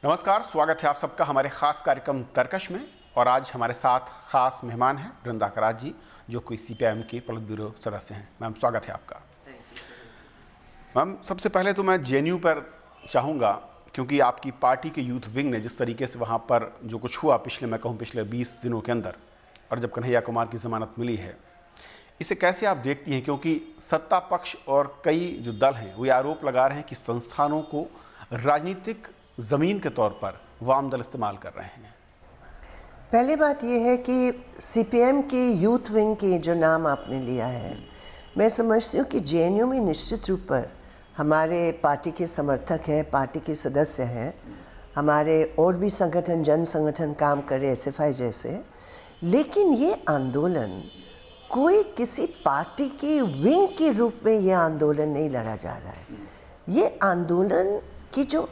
नमस्कार, स्वागत है आप सबका हमारे खास कार्यक्रम तर्कश में। और आज हमारे साथ खास मेहमान हैं वृंदा करात जी, जो कोई सीपीआईएम के पोलित ब्यूरो सदस्य हैं। मैम, स्वागत है आपका। मैम, सबसे पहले तो मैं जेएनयू पर चाहूँगा, क्योंकि आपकी पार्टी के यूथ विंग ने जिस तरीके से वहाँ पर जो कुछ हुआ पिछले 20 दिनों के अंदर, और जब कन्हैया कुमार की ज़मानत मिली है, इसे कैसे आप देखती हैं? क्योंकि सत्ता पक्ष और कई जो दल हैं वो आरोप लगा रहे हैं कि संस्थानों को राजनीतिक ज़मीन के तौर पर वाम दल इस्तेमाल कर रहे हैं। पहली बात यह है कि सीपीएम की यूथ विंग की जो नाम आपने लिया है, मैं समझती हूँ कि जेएनयू में निश्चित रूप पर हमारे पार्टी के समर्थक हैं, पार्टी के सदस्य हैं, हमारे और भी संगठन, जन संगठन काम करे, एसएफआई जैसे। लेकिन ये आंदोलन कोई किसी पार्टी की विंग के रूप में ये आंदोलन नहीं लड़ा जा रहा है। ये आंदोलन की जो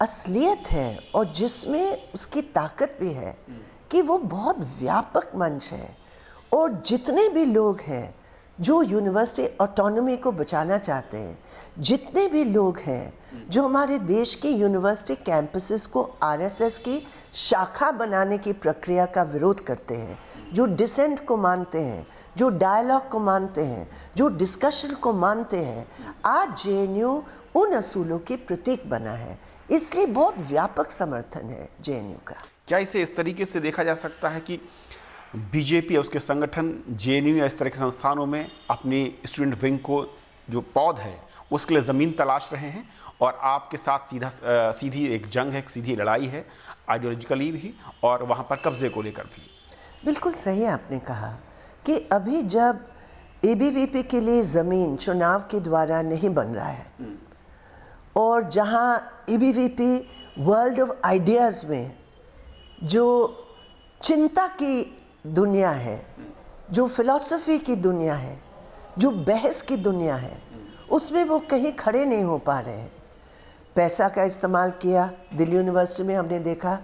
असलियत है और जिसमें उसकी ताकत भी है कि वो बहुत व्यापक मंच है, और जितने भी लोग हैं जो यूनिवर्सिटी ऑटोनॉमी को बचाना चाहते हैं, जितने भी लोग हैं जो हमारे देश के यूनिवर्सिटी कैंपसेस को आरएसएस की शाखा बनाने की प्रक्रिया का विरोध करते हैं, जो डिसेंट को मानते हैं, जो डायलॉग को मानते हैं, जो डिस्कशन को मानते हैं, आज जेएनयू उन असूलों की प्रतीक बना है। इसलिए बहुत व्यापक समर्थन है जेएनयू का। क्या इसे इस तरीके से देखा जा सकता है कि बीजेपी या उसके संगठन जेएनयू या इस तरह के संस्थानों में अपनी स्टूडेंट विंग को जो पौध है उसके लिए ज़मीन तलाश रहे हैं, और आपके साथ सीधी एक जंग है, सीधी लड़ाई है, आइडियोलॉजिकली भी और वहाँ पर कब्जे को लेकर भी? बिल्कुल सही आपने कहा कि अभी जब एबीवीपी के लिए ज़मीन चुनाव के द्वारा नहीं बन रहा है, और जहाँ एबीवीपी वर्ल्ड ऑफ आइडियाज़ में जो चिंता की दुनिया है, जो फिलॉसफी की दुनिया है, जो बहस की दुनिया है, उसमें वो कहीं खड़े नहीं हो पा रहे हैं। पैसा का इस्तेमाल किया, दिल्ली यूनिवर्सिटी में हमने देखा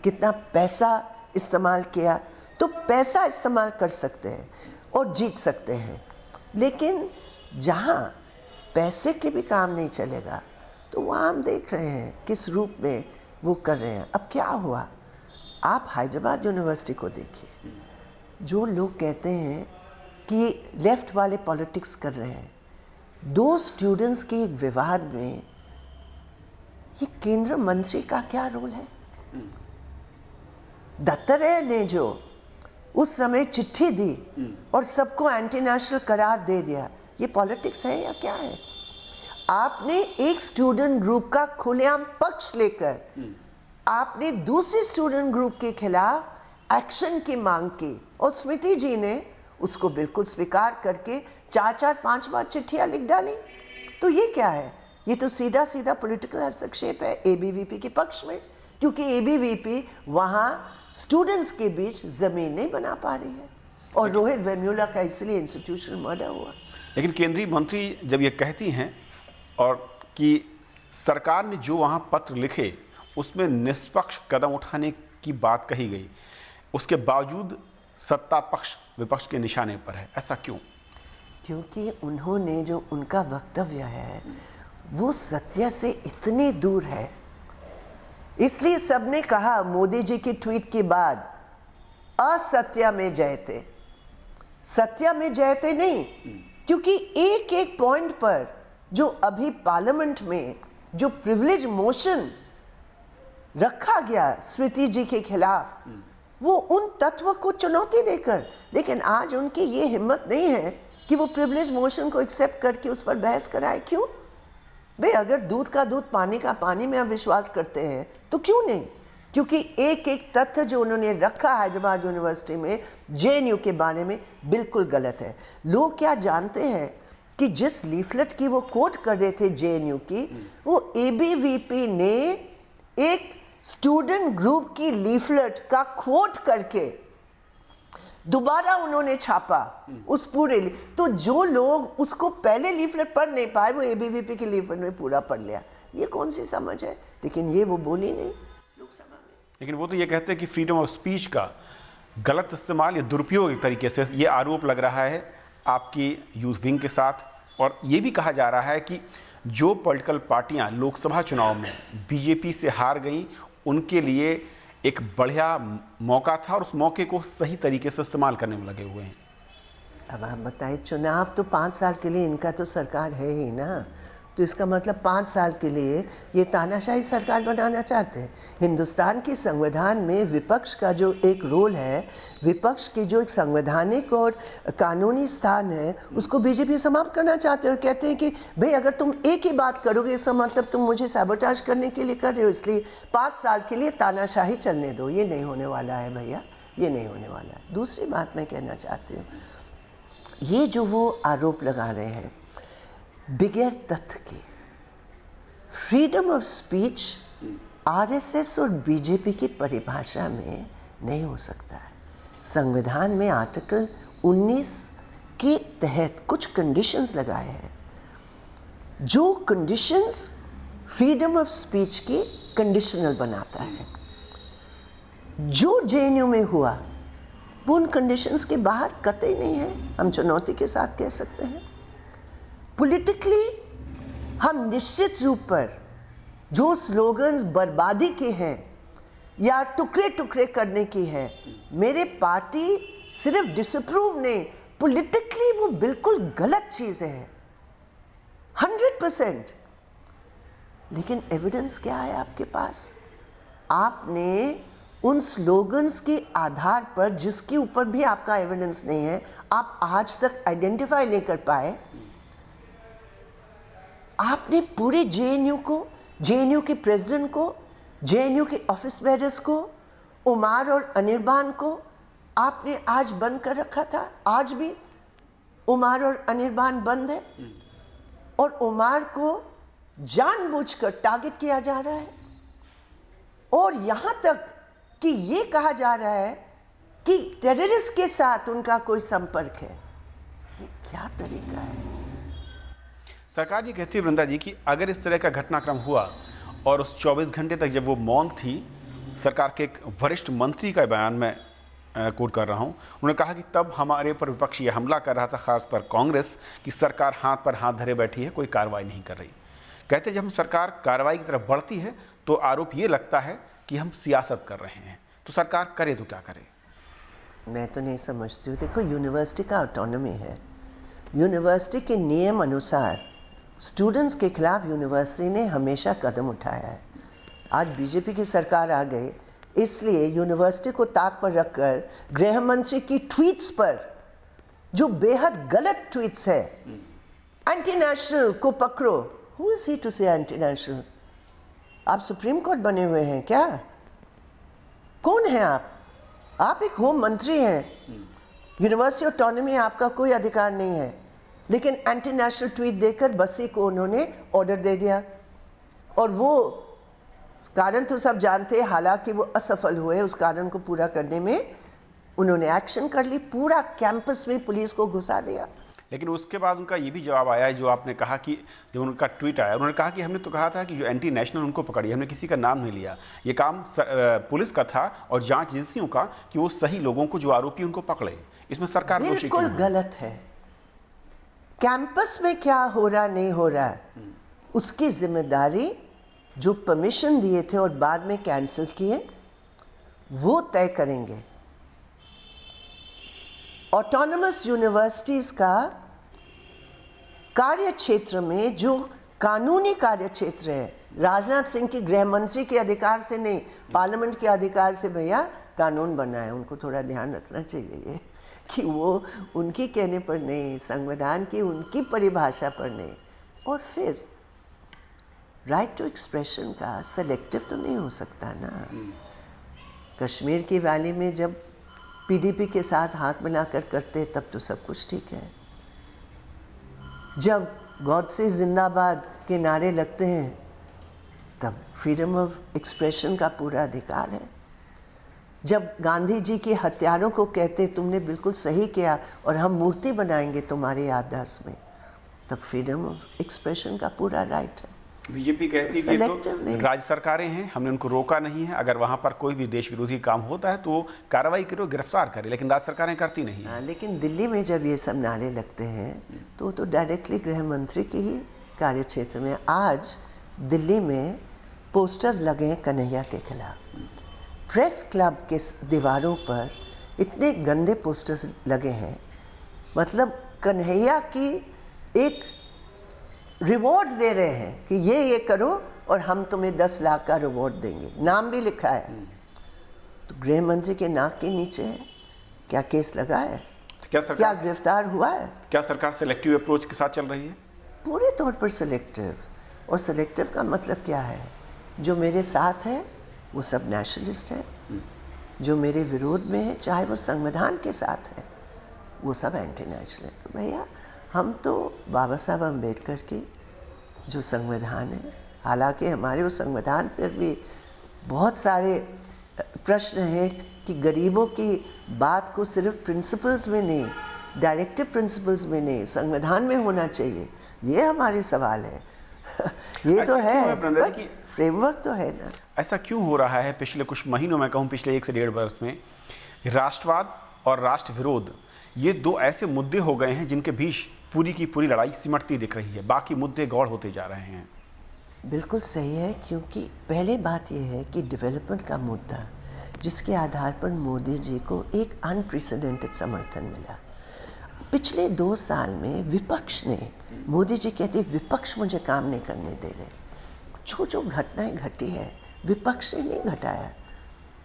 कितना पैसा इस्तेमाल किया। तो पैसा इस्तेमाल कर सकते हैं और जीत सकते हैं, लेकिन जहाँ पैसे के भी काम नहीं चलेगा तो वहाँ हम देख रहे हैं किस रूप में वो कर रहे हैं। अब क्या हुआ, आप हैदराबाद यूनिवर्सिटी को देखिए। जो लोग कहते हैं कि लेफ्ट वाले पॉलिटिक्स कर रहे हैं, 2 स्टूडेंट्स के एक विवाद में ये केंद्र मंत्री का क्या रोल है? दत्तात्रेय ने जो उस समय चिट्ठी दी और सबको एंटी नेशनल करार दे दिया, ये पॉलिटिक्स है या क्या है? आपने एक स्टूडेंट ग्रुप का खुलेआम पक्ष लेकर आपने दूसरी स्टूडेंट ग्रुप के खिलाफ एक्शन की मांग की, और स्मृति जी ने उसको बिल्कुल स्वीकार करके 4-5 बार चिट्ठियां लिख डाली। तो ये क्या है? ये तो सीधा सीधा पॉलिटिकल हस्तक्षेप है एबीवीपी के पक्ष में, क्योंकि एबीवीपी वहाँ स्टूडेंट्स के बीच ज़मीन नहीं बना पा रही है, और रोहित वेमुला का इसलिए इंस्टीट्यूशनल मर्डर हुआ। लेकिन केंद्रीय मंत्री जब ये कहती हैं और कि सरकार ने जो वहाँ पत्र लिखे उसमें निष्पक्ष कदम उठाने की बात कही गई, उसके बावजूद सत्ता पक्ष विपक्ष के निशाने पर है, ऐसा क्यों? क्योंकि उन्होंने जो उनका वक्तव्य है वो सत्य से इतनी दूर है। इसलिए सबने कहा मोदी जी की ट्वीट के बाद असत्य में जयते, सत्य में जयते नहीं, क्योंकि एक एक पॉइंट पर जो अभी पार्लियामेंट में जो प्रिविलेज मोशन रखा गया स्मृति जी के खिलाफ, वो उन तत्व को चुनौती देकर, लेकिन आज उनकी ये हिम्मत नहीं है कि वो प्रिविलेज मोशन को एक्सेप्ट करके उस पर बहस कराए। क्यों भाई? अगर दूध का दूध, पानी का पानी में आप विश्वास करते हैं तो क्यों नहीं? क्योंकि एक एक तथ्य जो उन्होंने रखा हैदराबाद यूनिवर्सिटी में जेएनयू के बारे में बिल्कुल गलत है। लोग क्या जानते हैं कि जिस लीफलेट की वो कोट कर रहे थे जेएनयू की, वो एबीवीपी ने एक स्टूडेंट ग्रुप की लीफलेट का कोट करके दोबारा उन्होंने छापा उस पूरे। तो जो लोग उसको पहले लीफलेट पढ़ नहीं पाए, वो एबीवीपी की लीफलेट में पूरा पढ़ लिया। ये कौन सी समझ है? लेकिन ये वो बोली नहीं लोकसभा में। लेकिन वो तो ये कहते हैं कि फ्रीडम ऑफ स्पीच का गलत इस्तेमाल या दुरुपयोग एक तरीके से ये आरोप लग रहा है आपकी यूथ विंग के साथ। और ये भी कहा जा रहा है कि जो पॉलिटिकल पार्टियां लोकसभा चुनाव में बीजेपी से हार गई उनके लिए एक बढ़िया मौका था और उस मौके को सही तरीके से इस्तेमाल करने में लगे हुए हैं। अब आप बताइए, चुनाव तो 5 साल के लिए इनका तो सरकार है ही ना, तो इसका मतलब 5 साल के लिए ये तानाशाही सरकार बनाना चाहते हैं। हिंदुस्तान के संविधान में विपक्ष का जो एक रोल है, विपक्ष की जो एक संवैधानिक और कानूनी स्थान है, उसको बीजेपी समाप्त करना चाहते हैं और कहते हैं कि भाई अगर तुम एक ही बात करोगे इसका मतलब तुम मुझे सैबोटाज करने के लिए कर रहे हो, इसलिए 5 साल के लिए तानाशाही चलने दो। ये नहीं होने वाला है भैया, ये नहीं होने वाला है। दूसरी बात मैं कहना चाहती हूँ, ये जो वो आरोप लगा रहे हैं बगैर तथ्य के, फ्रीडम ऑफ स्पीच आरएसएस और बीजेपी की परिभाषा में नहीं हो सकता है। संविधान में आर्टिकल 19 के तहत कुछ कंडीशंस लगाए हैं, जो कंडीशंस फ्रीडम ऑफ स्पीच की कंडीशनल बनाता है। जो जेएनयू में हुआ वो उन कंडीशंस के बाहर कतई नहीं है, हम चुनौती के साथ कह सकते हैं। पॉलिटिकली हम निश्चित रूप पर जो स्लोगन्स बर्बादी के हैं या टुकड़े टुकड़े करने की है, मेरे पार्टी सिर्फ डिसअप्रूव नहीं, पॉलिटिकली वो बिल्कुल गलत चीज़ है 100%। लेकिन एविडेंस क्या है आपके पास? आपने उन स्लोगन्स के आधार पर, जिसके ऊपर भी आपका एविडेंस नहीं है, आप आज तक आइडेंटिफाई नहीं कर पाए, आपने पूरे जेएनयू को, जेएनयू के प्रेसिडेंट को, जेएनयू के ऑफिस बेरर्स को, उमार और अनिर्बान को आपने आज बंद कर रखा था। आज भी उमार और अनिर्बान बंद है और उमार को जानबूझकर टारगेट किया जा रहा है और यहाँ तक कि ये कहा जा रहा है कि टेररिस्ट के साथ उनका कोई संपर्क है। ये क्या तरीका है? सरकार ये कहती है वृंदा जी कि अगर इस तरह का घटनाक्रम हुआ और उस 24 घंटे तक जब वो मौन थी, सरकार के एक वरिष्ठ मंत्री का बयान मैं कोट कर रहा हूँ, उन्होंने कहा कि तब हमारे ऊपर विपक्ष ये हमला कर रहा था, खास पर कांग्रेस, कि सरकार हाथ पर हाथ धरे बैठी है, कोई कार्रवाई नहीं कर रही। कहते जब हम सरकार कार्रवाई की तरफ बढ़ती है तो आरोप ये लगता है कि हम सियासत कर रहे हैं। तो सरकार करे तो क्या करे? मैं तो नहीं समझती हूँ। देखो, यूनिवर्सिटी का ऑटोनॉमी है, यूनिवर्सिटी के नियम अनुसार स्टूडेंट्स के खिलाफ यूनिवर्सिटी ने हमेशा कदम उठाया है। आज बीजेपी की सरकार आ गई, इसलिए यूनिवर्सिटी को ताक पर रखकर गृह मंत्री की ट्वीट्स पर, जो बेहद गलत ट्वीट्स है, एंटी नेशनल को पकड़ो। हु इज ही टू से एंटी नेशनल? आप सुप्रीम कोर्ट बने हुए हैं क्या? कौन है आप? आप एक होम मंत्री हैं। यूनिवर्सिटी ऑटोनॉमी आपका कोई अधिकार नहीं है, लेकिन एंटी नेशनल ट्वीट देकर बसी को उन्होंने ऑर्डर दे दिया और वो कारण तो सब जानते हैं, हालांकि वो असफल हुए उस कारण को पूरा करने में। उन्होंने एक्शन कर ली, पूरा कैंपस में पुलिस को घुसा दिया। लेकिन उसके बाद उनका ये भी जवाब आया है, जो आपने कहा कि जब उनका ट्वीट आया, उन्होंने कहा कि हमने तो कहा था कि जो एंटी नेशनल उनको पकड़िए, हमने किसी का नाम नहीं लिया, ये काम पुलिस का था और जांच एजेंसियों का कि वो सही लोगों को, जो आरोपी उनको पकड़े। इसमें सरकार दोषी बिल्कुल गलत है। कैंपस में क्या हो रहा नहीं हो रहा, उसकी जिम्मेदारी जो परमिशन दिए थे और बाद में कैंसिल किए वो तय करेंगे। ऑटोनमस यूनिवर्सिटीज़ का कार्य क्षेत्र में जो कानूनी कार्य क्षेत्र है, राजनाथ सिंह के गृह मंत्री के अधिकार से नहीं, पार्लियामेंट के अधिकार से भैया कानून बना है। उनको थोड़ा ध्यान रखना चाहिए ये कि वो उनके कहने पर नहीं, संविधान की उनकी परिभाषा पर नहीं। और फिर राइट टू एक्सप्रेशन का सेलेक्टिव तो नहीं हो सकता ना। कश्मीर की वैली में जब पीडीपी के साथ हाथ मिलाकर करते तब तो सब कुछ ठीक है। जब गॉडसे जिंदाबाद के नारे लगते हैं तब फ्रीडम ऑफ एक्सप्रेशन का पूरा अधिकार है। जब गांधी जी के हत्यारों को कहते तुमने बिल्कुल सही किया और हम मूर्ति बनाएंगे तुम्हारे याददाश्त में, तब फ्रीडम ऑफ एक्सप्रेशन का पूरा राइट है। बीजेपी कहती है कि तो राज्य सरकारें हैं, हमने उनको रोका नहीं है, अगर वहाँ पर कोई भी देश विरोधी काम होता है तो कार्रवाई करो, गिरफ्तार करे, लेकिन राज्य सरकारें करती नहीं है। लेकिन दिल्ली में जब ये सब नारे लगते हैं तो डायरेक्टली गृह मंत्री के ही कार्य क्षेत्र में। आज दिल्ली में पोस्टर्स लगे हैं कन्हैया के खिलाफ। प्रेस क्लब के दीवारों पर इतने गंदे पोस्टर्स लगे हैं, मतलब कन्हैया की एक रिवॉर्ड दे रहे हैं कि ये करो और हम तुम्हें 10 लाख का रिवॉर्ड देंगे, नाम भी लिखा है। तो गृह मंत्री के नाक के नीचे है, क्या केस लगा है? क्या गिरफ्तार हुआ है? क्या सरकार सेलेक्टिव अप्रोच के साथ चल रही है? पूरे तौर पर सेलेक्टिव। और सेलेक्टिव का मतलब क्या है? जो मेरे साथ है वो सब नेशनलिस्ट है, जो मेरे विरोध में है चाहे वो संविधान के साथ है वो सब एंटी नेशनल है। तो भैया हम तो बाबा साहब अम्बेडकर की जो संविधान है, हालांकि हमारे उस संविधान पर भी बहुत सारे प्रश्न हैं कि गरीबों की बात को सिर्फ प्रिंसिपल्स में नहीं, डायरेक्टिव प्रिंसिपल्स में नहीं, संविधान में होना चाहिए, ये हमारे सवाल है। ये तो है, फ्रेमवर्क तो है ना। ऐसा क्यों हो रहा है पिछले कुछ महीनों में, कहूँ पिछले 1 से 1.5 वर्ष में, राष्ट्रवाद और राष्ट्र विरोध ये 2 ऐसे मुद्दे हो गए हैं जिनके बीच पूरी की पूरी लड़ाई सिमटती दिख रही है, बाकी मुद्दे गौड़ होते जा रहे हैं। बिल्कुल सही है, क्योंकि पहले बात यह है कि डेवलपमेंट का मुद्दा जिसके आधार पर मोदी जी को एक अनप्रेसिडेंटेड समर्थन मिला। पिछले 2 साल में विपक्ष ने, मोदी जी कहते विपक्ष मुझे काम नहीं करने दे रहे, जो घटनाएं घटी है विपक्ष ने नहीं घटाया।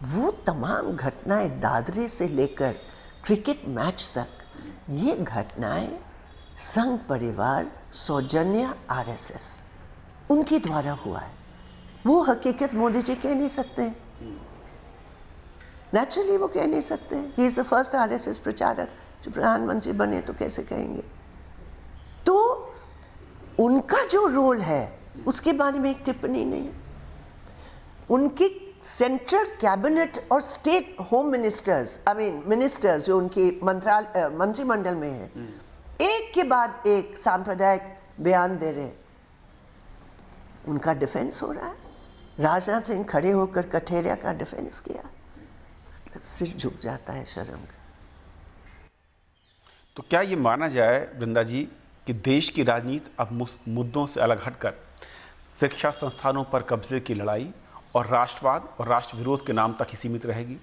वो तमाम घटनाएं दादरे से लेकर क्रिकेट मैच तक, ये घटनाएं संघ परिवार सौजन्य RSS उनके द्वारा हुआ है। वो हकीकत मोदी जी कह नहीं सकते, नेचुरली वो कह नहीं सकते। He is the first RSS प्रचारक जो प्रधानमंत्री बने, तो कैसे कहेंगे? तो उनका जो रोल है उसके बारे में एक टिप्पणी नहीं। उनकी सेंट्रल कैबिनेट और स्टेट होम मिनिस्टर्स, मिनिस्टर्स जो उनके मंत्रिमंडल में है, एक के बाद एक सांप्रदायिक बयान दे रहे, उनका डिफेंस हो रहा है। राजनाथ सिंह खड़े होकर कठेरिया का डिफेंस किया, मतलब सिर झुक जाता है शर्म का। तो क्या ये माना जाए वृंदा जी कि देश की राजनीति अब मुद्दों से अलग हटकर शिक्षा संस्थानों पर कब्जे की लड़ाई और राष्ट्रवाद और राष्ट्र विरोध के नाम तक ही सीमित रहेगी?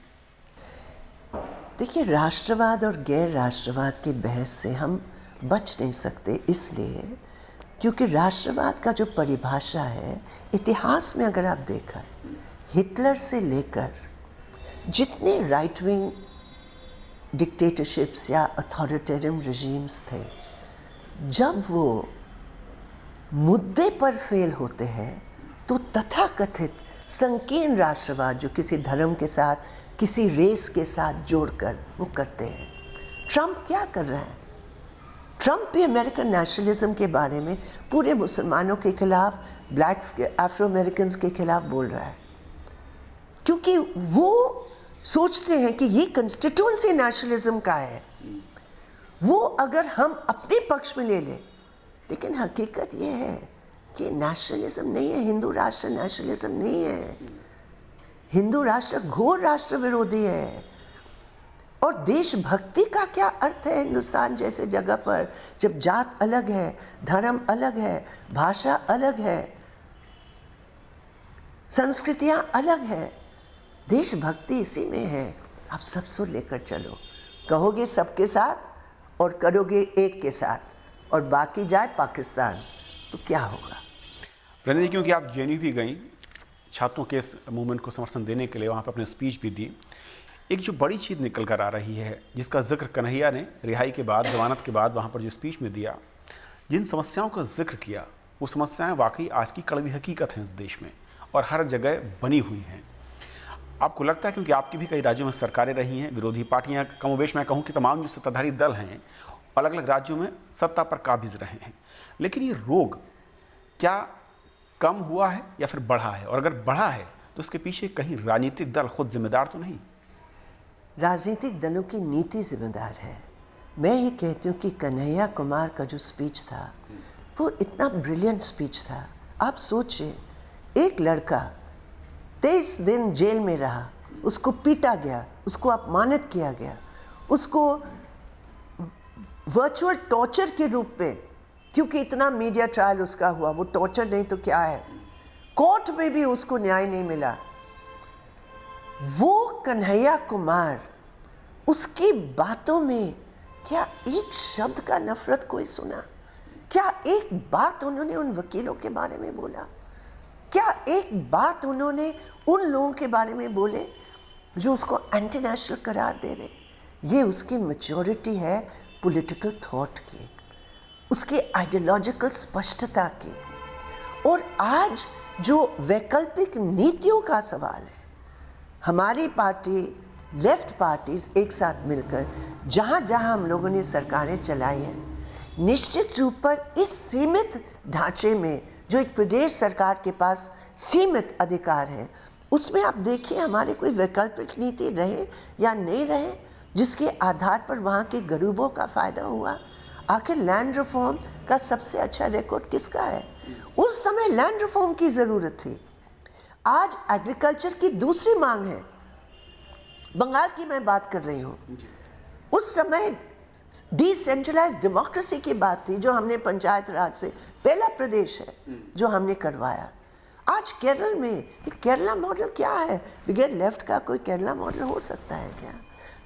देखिए, राष्ट्रवाद और गैर राष्ट्रवाद के बहस से हम बच नहीं सकते, इसलिए क्योंकि राष्ट्रवाद का जो परिभाषा है, इतिहास में अगर आप देखा, हिटलर से लेकर जितने राइट विंग डिक्टेटरशिप्स या अथॉरिटेरियन रेजिम्स थे, जब वो मुद्दे पर फेल होते हैं तो तथाकथित संकीर्ण राष्ट्रवाद जो किसी धर्म के साथ, किसी रेस के साथ जोड़कर वो करते हैं। ट्रंप क्या कर रहा है? ट्रंप भी अमेरिकन नेशनलिज्म के बारे में पूरे मुसलमानों के खिलाफ, ब्लैक्स के, अफ्रो अमेरिकन्स के खिलाफ बोल रहा है, क्योंकि वो सोचते हैं कि ये कंस्टिट्यूएंसी नेशनलिज्म का है, वो अगर हम अपने पक्ष में ले लें। लेकिन हकीकत ये है कि नेशनलिज्म नहीं है, हिंदू राष्ट्र नेशनलिज्म नहीं है। हिंदू राष्ट्र घोर राष्ट्र विरोधी है। और देशभक्ति का क्या अर्थ है हिंदुस्तान जैसे जगह पर, जब जात अलग है, धर्म अलग है, भाषा अलग है, संस्कृतियां अलग है। देशभक्ति इसी में है। आप सब सुन लेकर चलो, कहोगे सबके साथ और करोगे एक के साथ, और बाकी जाए पाकिस्तान, तो क्या होगा? वृंदा जी, क्योंकि आप JNU भी गई, छात्रों के इस मूवमेंट को समर्थन देने के लिए वहाँ पर अपनी स्पीच भी दी, एक जो बड़ी चीज़ निकल कर आ रही है जिसका जिक्र कन्हैया ने रिहाई के बाद, जमानत के बाद वहाँ पर जो स्पीच में दिया, जिन समस्याओं का जिक्र किया, वो समस्याएं वाकई आज की कड़वी हकीकत हैं इस देश में और हर जगह बनी हुई हैं। आपको लगता है, क्योंकि आपकी भी कई राज्यों में सरकारें रही हैं, विरोधी पार्टियां कमोबेश, मैं कहूं कि तमाम जो सत्ताधारी दल हैं अलग अलग राज्यों में सत्ता पर काबिज रहे हैं, लेकिन ये रोग क्या कम हुआ है या फिर बढ़ा है? और अगर बढ़ा है तो उसके पीछे कहीं राजनीतिक दल खुद जिम्मेदार तो नहीं? राजनीतिक दलों की नीति जिम्मेदार है। मैं ये कहती हूँ कि कन्हैया कुमार का जो स्पीच था वो इतना ब्रिलियंट स्पीच था। आप सोचिए, एक लड़का 23 दिन जेल में रहा, उसको पीटा गया, उसको अपमानित किया गया, उसको वर्चुअल टॉर्चर के रूप में, क्योंकि इतना मीडिया ट्रायल उसका हुआ, वो टॉर्चर नहीं तो क्या है, कोर्ट में भी उसको न्याय नहीं मिला। वो कन्हैया कुमार, उसकी बातों में क्या एक शब्द का नफरत कोई सुना? क्या एक बात उन्होंने उन वकीलों के बारे में बोला? क्या एक बात उन्होंने उन लोगों के बारे में बोले जो उसको एंटी नेशनल करार दे रहे? ये उसकी मैच्योरिटी है पॉलिटिकल थॉट की, उसकी आइडियोलॉजिकल स्पष्टता की। और आज जो वैकल्पिक नीतियों का सवाल है, हमारी पार्टी, लेफ्ट पार्टीज एक साथ मिलकर जहाँ जहाँ हम लोगों ने सरकारें चलाई हैं, निश्चित रूप पर इस सीमित ढांचे में जो एक प्रदेश सरकार के पास सीमित अधिकार है, उसमें आप देखिए हमारे कोई वैकल्पिक नीति रहे या नहीं रहे जिसके आधार पर वहाँ के गरीबों का फ़ायदा हुआ। आखिर लैंड रिफॉर्म का सबसे अच्छा रिकॉर्ड किसका है? उस समय लैंड रिफॉर्म की ज़रूरत थी। आज एग्रीकल्चर की दूसरी मांग है। बंगाल की मैं बात कर रही हूँ। उस समय डिसेंट्रलाइज्ड डेमोक्रेसी की बात थी, जो हमने पंचायत राज से पहला प्रदेश है जो हमने करवाया। आज केरल में केरला मॉडल क्या है? बगैर लेफ्ट का कोई केरला मॉडल हो सकता है क्या?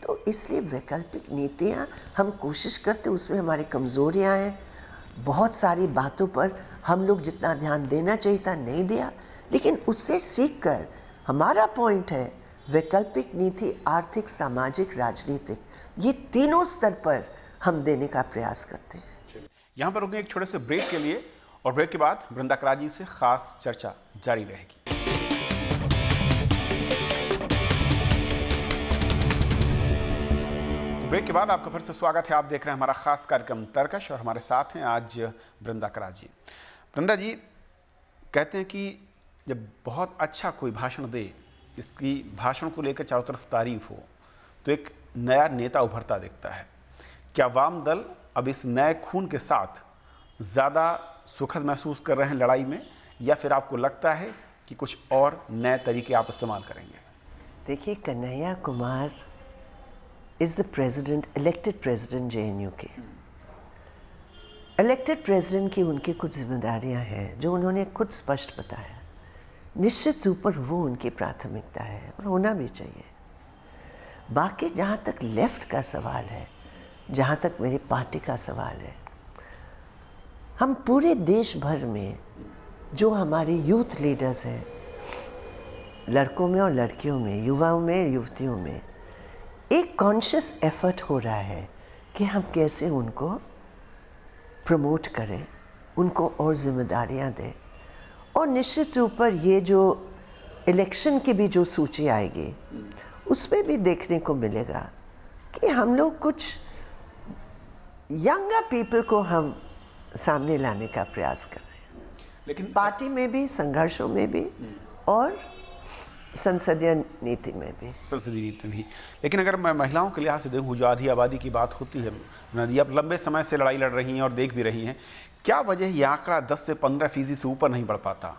तो इसलिए वैकल्पिक नीतियाँ हम कोशिश करते, उसमें हमारी कमज़ोरियाँ हैं। बहुत सारी बातों पर हम लोग जितना ध्यान देना चाहिए था नहीं दिया, लेकिन उससे सीख कर हमारा पॉइंट है वैकल्पिक नीति आर्थिक, सामाजिक, राजनीतिक, ये तीनों स्तर पर हम देने का प्रयास करते हैं। यहाँ पर रुकें एक छोटे से ब्रेक के लिए, और ब्रेक के बाद वृंदा करार जी से खास चर्चा जारी रहेगी। ब्रेक के बाद आपका फिर से स्वागत है। आप देख रहे हैं हमारा खास कार्यक्रम तर्कश, और हमारे साथ हैं आज वृंदा करार जी। वृंदा जी कहते हैं कि जब बहुत अच्छा कोई भाषण दे, इसकी भाषण को लेकर चारों तरफ तारीफ हो, तो एक नया नेता उभरता दिखता है। क्या वाम दल अब इस नए खून के साथ ज़्यादा सुखद महसूस कर रहे हैं लड़ाई में, या फिर आपको लगता है कि कुछ और नए तरीके आप इस्तेमाल करेंगे? देखिए, Kanhaiya Kumar is the president, elected president JNU के। इलेक्टेड प्रेसिडेंट की उनकी कुछ जिम्मेदारियां हैं जो उन्होंने खुद स्पष्ट बताया। निश्चित रूप पर वो उनकी प्राथमिकता है और होना भी चाहिए। बाकी जहाँ तक लेफ्ट का सवाल है, जहाँ तक मेरी पार्टी का सवाल है, हम पूरे देश भर में जो हमारे यूथ लीडर्स हैं, लड़कों में और लड़कियों में, युवाओं में, युवतियों में, एक कॉन्शियस एफर्ट हो रहा है कि हम कैसे उनको प्रमोट करें, उनको और जिम्मेदारियां दें। और निश्चित रूप पर ये जो इलेक्शन की भी जो सूची आएगी, उसमें भी देखने को मिलेगा कि हम लोग कुछ यंगर पीपल को हम सामने लाने का प्रयास कर रहे हैं, लेकिन पार्टी में भी, संघर्षों में भी और संसदीय नीति में भी। संसदीय नीति में भी। लेकिन अगर मैं महिलाओं के लिहाज से देखूँ, जो आधी आबादी की बात होती है, नदी आप लंबे समय से लड़ाई लड़ रही हैं और देख भी रही हैं, क्या वजह ये आंकड़ा 10 से 15% से ऊपर नहीं बढ़ पाता?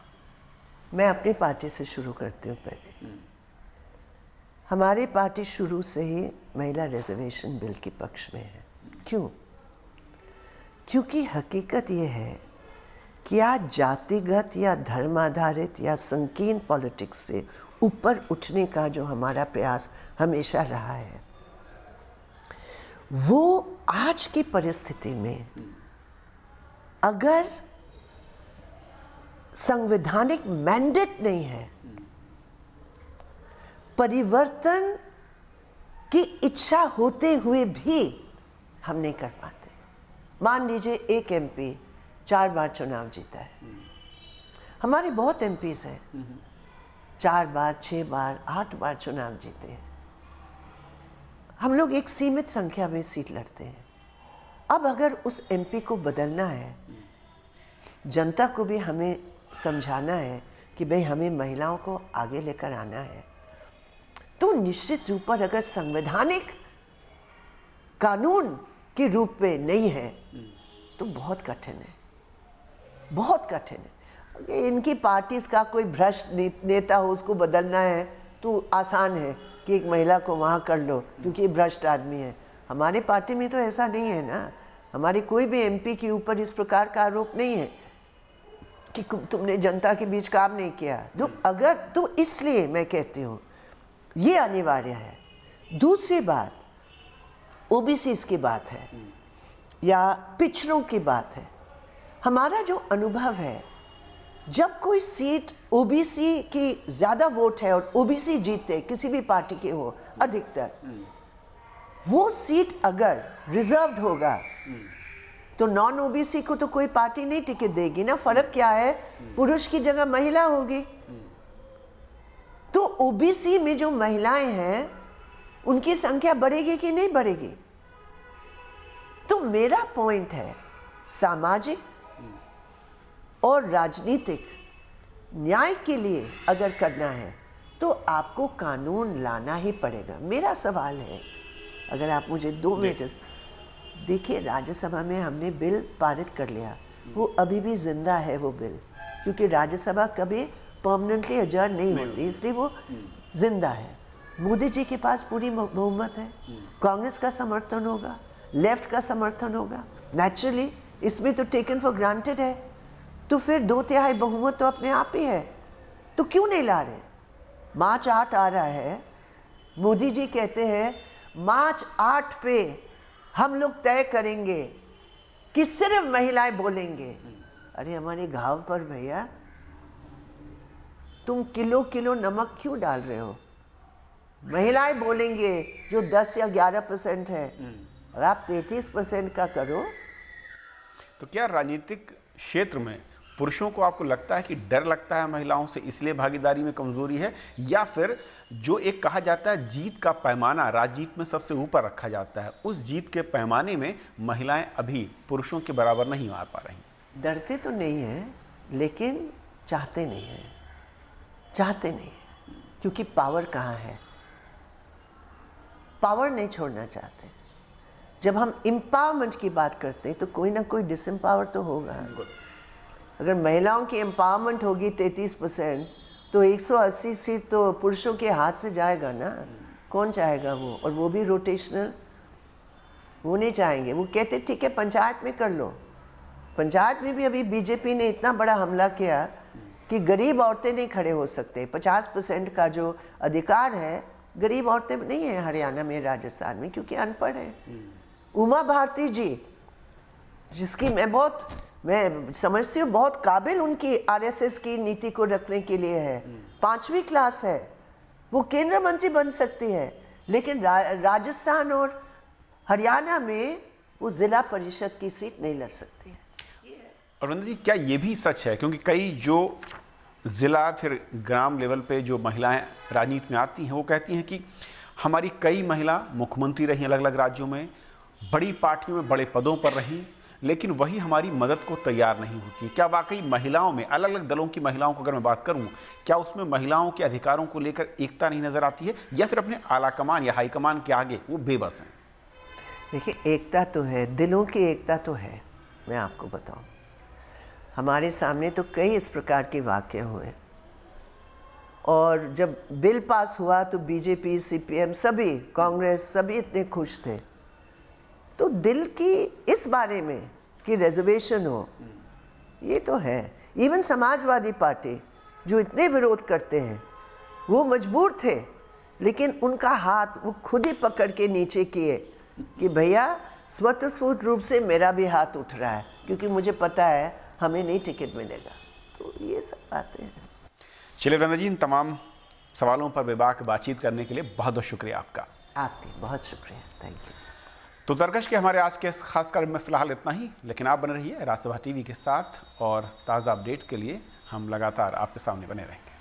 मैं अपनी पार्टी से शुरू करती हूँ। पहले हमारी पार्टी शुरू से ही महिला रिजर्वेशन बिल के पक्ष में है। क्यों? क्योंकि हकीकत ये है कि आज जातिगत या धर्म आधारित या संकीर्ण पॉलिटिक्स से ऊपर उठने का जो हमारा प्रयास हमेशा रहा है, वो आज की परिस्थिति में अगर संवैधानिक मैंडेट नहीं है, परिवर्तन की इच्छा होते हुए भी हम नहीं कर पाते। मान लीजिए एक MP 4 बार चुनाव जीता है। हमारे बहुत MPs हैं, 4 बार, 6 बार, 8 बार चुनाव जीते हैं। हम लोग एक सीमित संख्या में सीट लड़ते हैं। अब अगर उस MP को बदलना है, जनता को भी हमें समझाना है कि भाई हमें महिलाओं को आगे लेकर आना है, तो निश्चित रूप पर अगर संवैधानिक कानून के रूप में नहीं है तो बहुत कठिन है, बहुत कठिन है। इनकी पार्टीज का कोई भ्रष्ट नेता हो, उसको बदलना है तो आसान है कि एक महिला को वहाँ कर लो क्योंकि ये भ्रष्ट आदमी है। हमारी पार्टी में तो ऐसा नहीं है ना। हमारी कोई भी MP के ऊपर इस प्रकार का आरोप नहीं है कि तुमने जनता के बीच काम नहीं किया। तो अगर तो इसलिए मैं कहती हूँ ये अनिवार्य है। दूसरी बात ओबीसीज की बात है या पिछड़ों की बात है। हमारा जो अनुभव है, जब कोई सीट ओबीसी की ज़्यादा वोट है और ओबीसी जीतते, किसी भी पार्टी के हो अधिकतर, वो सीट अगर रिजर्व्ड होगा तो नॉन ओबीसी को तो कोई पार्टी नहीं टिकट देगी ना। फर्क क्या है, पुरुष की जगह महिला होगी। तो ओबीसी में जो महिलाएं हैं उनकी संख्या बढ़ेगी कि नहीं बढ़ेगी? तो मेरा पॉइंट है, सामाजिक और राजनीतिक न्याय के लिए अगर करना है तो आपको कानून लाना ही पड़ेगा। मेरा सवाल है, अगर आप मुझे 2 मिनट देखिए, राज्यसभा में हमने बिल पारित कर लिया, वो अभी भी जिंदा है वो बिल, क्योंकि राज्यसभा कभी परमानेंटली अजर्न नहीं होती, इसलिए वो जिंदा है। मोदी जी के पास पूरी बहुमत है, कांग्रेस का समर्थन होगा, लेफ्ट का समर्थन होगा, नेचुरली इसमें तो टेकन फॉर ग्रांटेड है। तो फिर 2/3 बहुमत तो अपने आप ही है, तो क्यों नहीं ला रहे? मार्च 8 आ रहा है, मोदी जी कहते हैं मार्च 8 पे हम लोग तय करेंगे कि सिर्फ महिलाएं बोलेंगे। अरे हमारे घाव पर भैया तुम किलो किलो नमक क्यों डाल रहे हो? महिलाएं बोलेंगे जो 10 या 11% है, और आप 33% का करो। तो क्या राजनीतिक क्षेत्र में पुरुषों को आपको लगता है कि डर लगता है महिलाओं से, इसलिए भागीदारी में कमजोरी है, या फिर जो एक कहा जाता है जीत का पैमाना राजनीति में सबसे ऊपर रखा जाता है, उस जीत के पैमाने में महिलाएं अभी पुरुषों के बराबर नहीं आ पा रही? डरते तो नहीं हैं, लेकिन चाहते नहीं हैं, चाहते नहीं हैं, क्योंकि पावर कहाँ है? पावर नहीं छोड़ना चाहते। जब हम एम्पावरमेंट की बात करते हैं तो कोई ना कोई डिसएम्पावर तो होगा। अगर महिलाओं की एम्पावरमेंट होगी 33%, तो 180 सीट तो पुरुषों के हाथ से जाएगा ना। कौन चाहेगा वो? और वो भी रोटेशनल, वो नहीं चाहेंगे। वो कहते ठीक है पंचायत में कर लो। पंचायत में भी अभी बीजेपी ने इतना बड़ा हमला किया कि गरीब औरतें नहीं खड़े हो सकते। 50% का जो अधिकार है, गरीब औरतें नहीं है हरियाणा में, राजस्थान में, क्योंकि अनपढ़ है। उमा भारती जी, जिसकी मैं समझती हूँ बहुत काबिल उनकी आरएसएस की नीति को रखने के लिए है, 5वीं क्लास है, वो केंद्रीय मंत्री बन सकती है, लेकिन राजस्थान और हरियाणा में वो जिला परिषद की सीट नहीं लड़ सकती है। और वंदना जी, क्या ये भी सच है, क्योंकि कई जो जिला फिर ग्राम लेवल पे जो महिलाएं राजनीति में आती हैं वो कहती हैं कि हमारी कई महिला मुख्यमंत्री रही अलग अलग राज्यों में, बड़ी पार्टियों में बड़े पदों पर रहीं, लेकिन वही हमारी मदद को तैयार नहीं होती। क्या वाकई महिलाओं में, अलग अलग दलों की महिलाओं को अगर मैं बात करूं, क्या उसमें महिलाओं के अधिकारों को लेकर एकता नहीं नजर आती है, या फिर अपने आलाकमान या हाईकमान के आगे वो बेबस हैं? देखिए, एकता तो है, दिलों की एकता तो है। मैं आपको बताऊं, हमारे सामने तो कई इस प्रकार के वाक़ये हुए, और जब बिल पास हुआ तो बीजेपी, सीपीएम, सभी, कांग्रेस, सभी इतने खुश थे। तो दिल की इस बारे में कि रिजर्वेशन हो, ये तो है। इवन समाजवादी पार्टी जो इतने विरोध करते हैं, वो मजबूर थे, लेकिन उनका हाथ वो खुद ही पकड़ के नीचे किए कि भैया स्वतःस्फूर्त रूप से मेरा भी हाथ उठ रहा है, क्योंकि मुझे पता है हमें नहीं टिकट मिलेगा। तो ये सब बातें हैं। चलिए वंदना जी, इन तमाम सवालों पर बेबाक बातचीत करने के लिए बहुत बहुत शुक्रिया आपका। आपकी बहुत शुक्रिया, थैंक यू। तो तर्कश के हमारे आज के इस खास कार्यक्रम में फिलहाल इतना ही, लेकिन आप बने रहिए राज्यसभा टीवी के साथ, और ताज़ा अपडेट के लिए हम लगातार आपके सामने बने रहेंगे।